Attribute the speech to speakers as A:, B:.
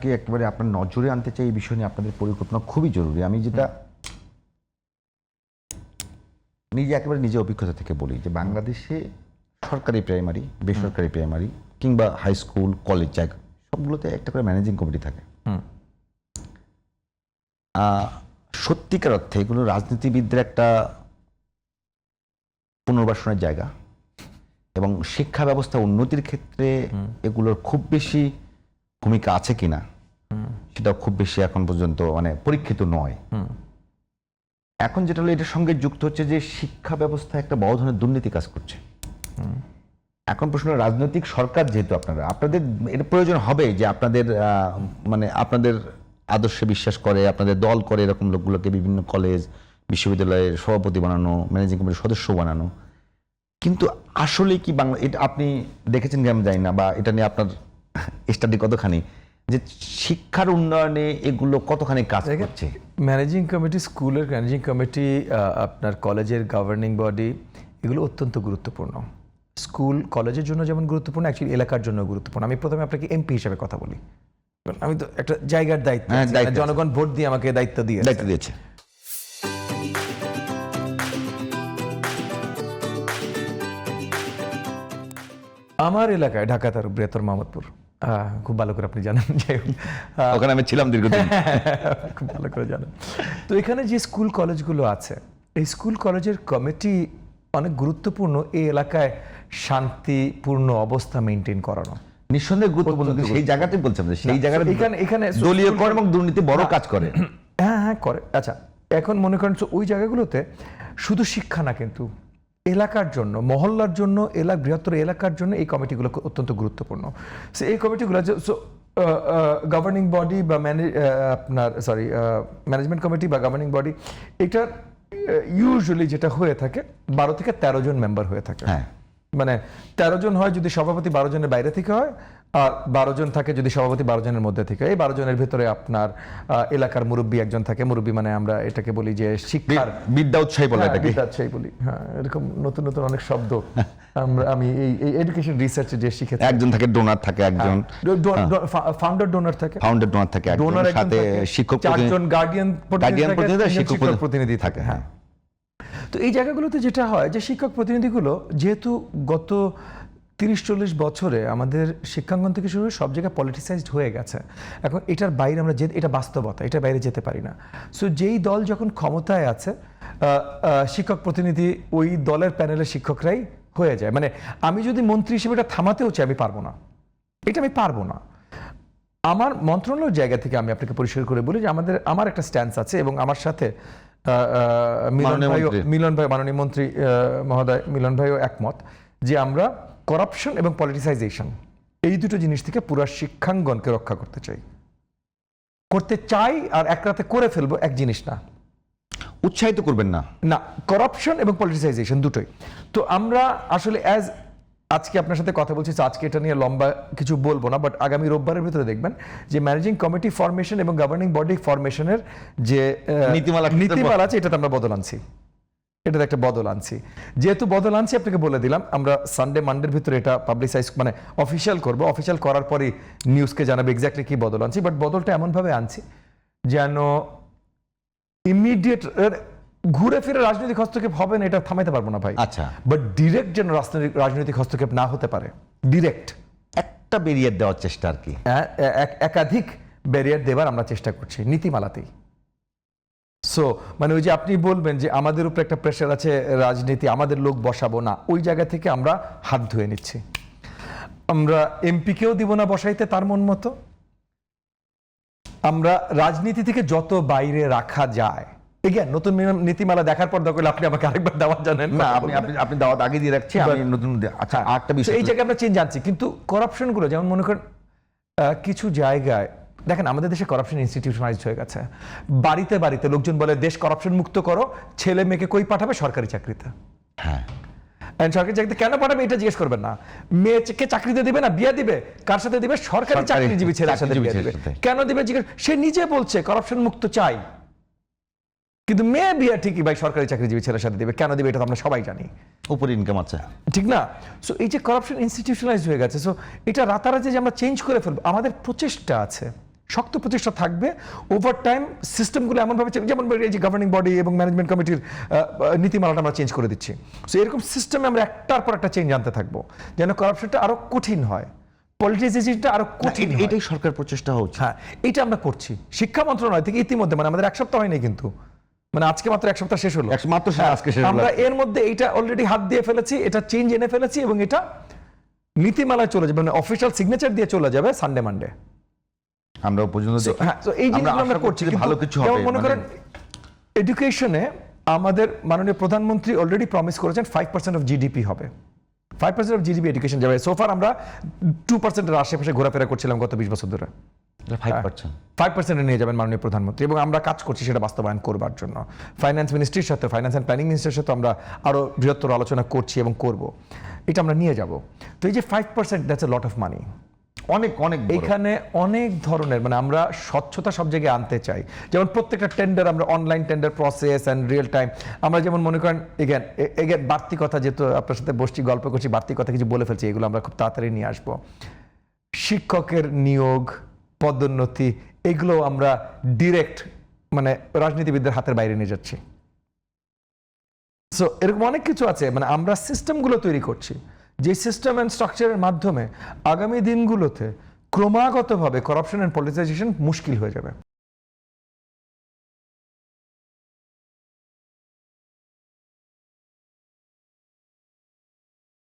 A: কে একেবারে আপনার নজরে আনতে চাই এই বিষয় নিয়ে আপনাদের পরিকল্পনা খুবই জরুরি। আমি যেটা নিজে অভিজ্ঞতা থেকে বলি যে বাংলাদেশে সরকারি প্রাইমারি, বেসরকারি প্রাইমারি কিংবা হাই স্কুল, কলেজ জায়গা সবগুলোতে একটা করে ম্যানেজিং কমিটি থাকে। সত্যিকার অর্থে এগুলো রাজনীতিবিদদের একটা পুনর্বাসনের জায়গা এবং শিক্ষা ব্যবস্থা উন্নতির ক্ষেত্রে এগুলোর খুব বেশি ভূমিকা আছে কিনা সেটাও খুব বেশি এখন পর্যন্ত পরীক্ষিত নয়। এখন যেটা হলো এটার সঙ্গে যুক্ত হচ্ছে যে শিক্ষা ব্যবস্থা একটা বড় ধরনের দুর্নীতি কাজ করছে। এখন প্রশ্ন, রাজনৈতিক সরকার যেহেতু আপনাদের এটা প্রয়োজন হবে যে আপনাদের আদর্শে বিশ্বাস করে, আপনাদের দল করে এরকম লোকগুলোকে বিভিন্ন কলেজ বিশ্ববিদ্যালয়ের সভাপতি বানানো, ম্যানেজিং কমিটির সদস্য বানানো। কিন্তু আসলে কি বাংলা, এটা আপনি দেখেছেন কি আমি জানি না, বা এটা নিয়ে আপনার স্টাডি কতখানি, যে শিক্ষার উন্নয়নে এগুলো কতখানি কাজ করছে?
B: ম্যানেজিং কমিটি, স্কুলের ম্যানেজিং কমিটি, আপনার কলেজের গভর্নিং বডি, এগুলো অত্যন্ত গুরুত্বপূর্ণ। স্কুল কলেজের জন্য যেমন গুরুত্বপূর্ণ, অ্যাকচুয়ালি এলাকার জন্য গুরুত্বপূর্ণ। আমি প্রথমে আপনাকে এমপি হিসেবে কথা বলি। আমি তো একটা জায়গার দায়িত্ব, জনগণ ভোট দিয়ে আমাকে দায়িত্ব দিয়েছে। আমার এলাকায় ঢাকা তার বৃহত্তর মোহাম্মদপুর, খুব ভালো করে আপনি জানেন, যাই হোক
A: ওখানে আমি ছিলাম দীর্ঘদিন,
B: খুব ভালো করে জানেন। তো এখানে যে স্কুল কলেজগুলো আছে, এই স্কুল কলেজের কমিটি অনেক গুরুত্বপূর্ণ এই এলাকায় শান্তিপূর্ণ অবস্থা মেনটেন করানো।
A: নিঃসন্দেহে গুরুত্বপূর্ণ। সেই জায়গাতেই বলছেন যে সেই জায়গায়
B: এখানে
A: দলীয় কর এবং দুর্নীতি বড় কাজ করে।
B: হ্যাঁ করে। আচ্ছা, এখন মনে করেন ওই জায়গাগুলোতে শুধু শিক্ষা না, কিন্তু এলাকার জন্য, মহল্লার জন্য, বৃহত্তর এলাকার জন্য এই কমিটিগুলো অত্যন্ত গুরুত্বপূর্ণ। সো এই কমিটিগুলো গভর্নিং বডি বা ম্যানেজমেন্ট কমিটি বা গভর্নিং বডি, এটা ইউজুয়ালি যেটা হয়ে থাকে 12 থেকে 13 জন মেম্বার হয়ে থাকে।
A: হ্যাঁ,
B: 13 জন হয় যদি সভাপতি 12 জনের বাইরে থেকে হয়, আর 12 জন থাকে যদি সভাপতি 12 জনের মধ্যে থেকে। এই 12 জনের ভিতরে আপনার এলাকার মুরব্বী একজন থাকে। মুরব্বী আমরা এটাকে বলি যে শিক্ষার
A: বিদ্যা উৎসাহী বলে এটাকে।
B: বিদ্যা উৎসাহী বলি। হ্যাঁ, এরকম নতুন নতুন অনেক শব্দ আমি এই এডুকেশন রিসার্চে যে শিখেছি।
A: একজন থাকে ডোনার, থাকে একজন
B: ফাউন্ডার ডোনার থাকে,
A: একজন সাথে শিক্ষক,
B: 4 জন গার্ডিয়ান শিক্ষক প্রতিনিধি থাকে। হ্যাঁ, তো এই জায়গাগুলোতে যেটা হয় যে শিক্ষক প্রতিনিধিগুলো যেহেতু গত 30-40 বছরে আমাদের শিক্ষাঙ্গন থেকে শুরু সব জায়গায় পলিটিসাইজড হয়ে গেছে। এখন এটার বাইরে আমরা এটা বাস্তবতা, এটার বাইরে যেতে পারি না। সো যেই দল যখন ক্ষমতায় আছে, শিক্ষক প্রতিনিধি ওই দলের প্যানেলের শিক্ষকরাই হয়ে যায়। আমি যদি মন্ত্রী হিসেবে এটা থামাতেও চাই, আমি পারবো না, এটা আমি পারবো না। আমার মন্ত্রণালয়ের জায়গা থেকে আমি আপনাকে পরিষ্কার করে বলি যে আমার একটা স্ট্যান্স আছে, এবং আমার সাথে মিলন ভাই, মাননীয় মন্ত্রী মহোদয় মিলন ভাইও একমত, যে আমরা করাপশন এবং পলিটিসাইজেশন এই দুটো জিনিস থেকে পুরো শিক্ষাঙ্গনকে রক্ষা করতে চাই। আর এক রাতে করে ফেলবো এক জিনিস না,
A: উৎসাহিত করবেন না,
B: করাপশন এবং পলিটিসাইজেশন দুটোই। তো আমরা আসলে আজকে আপনার সাথে কথা বলছি, আজকে এটা নিয়ে লম্বা কিছু বলবো না, বাট আগামী রোববারের ভিতরে দেখবেন যে ম্যানেজিং কমিটি ফরমেশন এবং গভর্নিং বডি ফরমেশনের যে নীতিমালা আছে, এটাতে আমরা বদল আনছি। এটাতে একটা বদল আনছি। যেহেতু বদল আনছি, আপনাকে বলে দিলাম, আমরা সানডে মানডের ভিতরে এটা পাবলিসাইজ অফিসিয়াল করবো। অফিসিয়াল করার পরই নিউজকে জানাবে এক্স্যাক্টলি কি বদল আনছি। বাট বদলটা এমনভাবে আনছি যেন ইমিডিয়েট ঘুরে ফিরে রাজনৈতিক হস্তক্ষেপ হবে না, এটা থামাইতে পারবো না ভাই।
A: আচ্ছা,
B: বাট ডিরেক্ট যেন রাজনৈতিক হস্তক্ষেপ না হতে পারে, ডিরেক্ট
A: একটা ব্যারিয়ার দেওয়ার চেষ্টা আর কি,
B: একাধিক ব্যারিয়ার দেবার আমরা চেষ্টা করছি নীতিমালাতেই। সো ওই যে আপনি বলবেন যে আমাদের উপরে একটা প্রেশার আছে, রাজনীতি আমাদের লোক বসাবো না, ওই জায়গা থেকে আমরা হাত ধুয়ে নিচ্ছি। আমরা এমপিকেও দিব না বসাইতে তার মন মতো। আমরা রাজনীতি থেকে যত বাইরে রাখা যায়, নতুন নীতিমালা দেখার পর দরকার আপনি আমাকে আরেকবার দাওয়াত জানেন না,
A: আপনি দাওয়াত আগে দিয়ে রাখছি, আমি নতুন। আচ্ছা, আরেকটা বিষয়,
B: এই জায়গায় আমরা চেঞ্জ আনছি। কিন্তু করাপশন গুলো, যেমন মনে করেন কিছু জায়গায় দেখেন আমাদের দেশে করাপশন ইনস্টিটিউশনালাইজড হয়ে গেছে। বাড়িতে বাড়িতে লোকজন বলে দেশ করাপশন মুক্ত করো, ছেলে মেয়েকে কই পাঠাবে? সরকারি চাকরিতে।
A: হ্যাঁ,
B: সরকারি চাকরিতে কেন পাঠাবে এটা জিজ্ঞেস করবেন না। মেয়েকে চাকরিতে দিবে না, বিয়ে দিবে কার সাথে দিবে? সরকারি চাকরিজীবী ছেলের সাথে বিয়ে দিবে। কেন দিবে জিজ্ঞেস, সে নিজে বলছে করাপশন মুক্ত চাই, কিন্তু মেয়ে বিয়ে ঠিকই ভাই সরকারি চাকরিজীবী ছেলের সাথে দিবে। কেন দিবে এটা তো আমরা সবাই জানি,
A: উপর ইনকাম আছে,
B: ঠিক না? সো এই যে করাপশন ইনস্টিটিউশনালাইজড হয়ে গেছে, সো এটা রাতারাতি যে আমরা চেঞ্জ করে ফেলবো, আমাদের প্রচেষ্টা আছে শক্ত প্রচেষ্টা থাকবে। ওভার টাইম সিস্টেমগুলো এমনভাবে যেমন এই যে গভর্নিং বডি এবং ম্যানেজমেন্ট কমিটির নীতিমালাটা আমরা চেঞ্জ করে দিচ্ছি। সো এরকম সিস্টেমে আমরা একটার পর একটা চেঞ্জ আনতে থাকবো, যেন কারাপশনটা আরো কঠিন হয়, পলিটিসাইজেশনটা আরো কঠিন হয়।
A: এটাই সরকার প্রচেষ্টা হচ্ছে।
B: হ্যাঁ, এটা আমরা করছি শিক্ষা মন্ত্রণালয় থেকে ইতিমধ্যে, মানে আমাদের এক সপ্তাহ হয়নি কিন্তু, মানে আজকে মাত্র এক সপ্তাহ শেষ হলো,
A: মাত্র আজকে শেষ হলো।
B: আমরা এর মধ্যে এইটা অলরেডি হাত দিয়ে ফেলেছি, এটা চেঞ্জ এনে ফেলেছি এবং এটা নীতিমালায় চলে যাবে, মানে অফিসিয়াল সিগনেচার দিয়ে চলে যাবে সানডে মানডে।
A: আমরা পর্যন্ত দেখি।
B: হ্যাঁ, তো এই জিনিসগুলো আমরা করছি,
A: যে ভালো কিছু হবে।
B: যেমন মনে করেন এডুকেশনে আমাদের মাননীয় প্রধানমন্ত্রী অলরেডি প্রমিস করেছেন 5% অফ জিডিপি হবে, 5% অফ জিডিপি এডুকেশন যাবে। সোফার আমরা 2%-এর আশেপাশে ঘোরাফেরা করছিলাম গত 20 বছর ধরে। 5% নিয়ে যাবেন মাননীয় প্রধানমন্ত্রী, এবং আমরা কাজ করছি সেটা বাস্তবায়ন করবার জন্য। ফাইন্যান্স মিনিস্ট্রির সাথে, ফাইন্যান্স অ্যান্ড প্ল্যানিং মিনিস্ট্রির সাথে আমরা আরো বৃহত্তর আলোচনা করছি এবং করব, এটা আমরা নিয়ে যাব। তো এই যে 5%, that's a lot of money.
A: অনেক অনেক
B: এখানে অনেক ধরনের, মানে আমরা স্বচ্ছতা সব জায়গায় আনতে চাই, যেমন প্রত্যেকটা টেন্ডার আমরা online tender process and real time. আমরা যেমন মনে করেন এগেন বাড়তি কথা, যেহেতু আপনার সাথে বসছি গল্প করছি, বাড়তি কথা কিছু বলে ফেলছি, এগুলো আমরা খুব তাড়াতাড়ি নিয়ে আসবো। শিক্ষকের নিয়োগ, পদোন্নতি, এগুলো আমরা ডিরেক্ট মানে রাজনীতিবিদদের হাতের বাইরে নিয়ে যাচ্ছি। সো এরকম অনেক কিছু আছে, মানে আমরা সিস্টেমগুলো তৈরি করছি, যে সিস্টেম অ্যান্ড স্ট্রাকচারের মাধ্যমে আগামী দিনগুলোতে ক্রমাগতভাবে করাপশন অ্যান্ড পলিটিসাইজেশন মুশকিল হয়ে যাবে।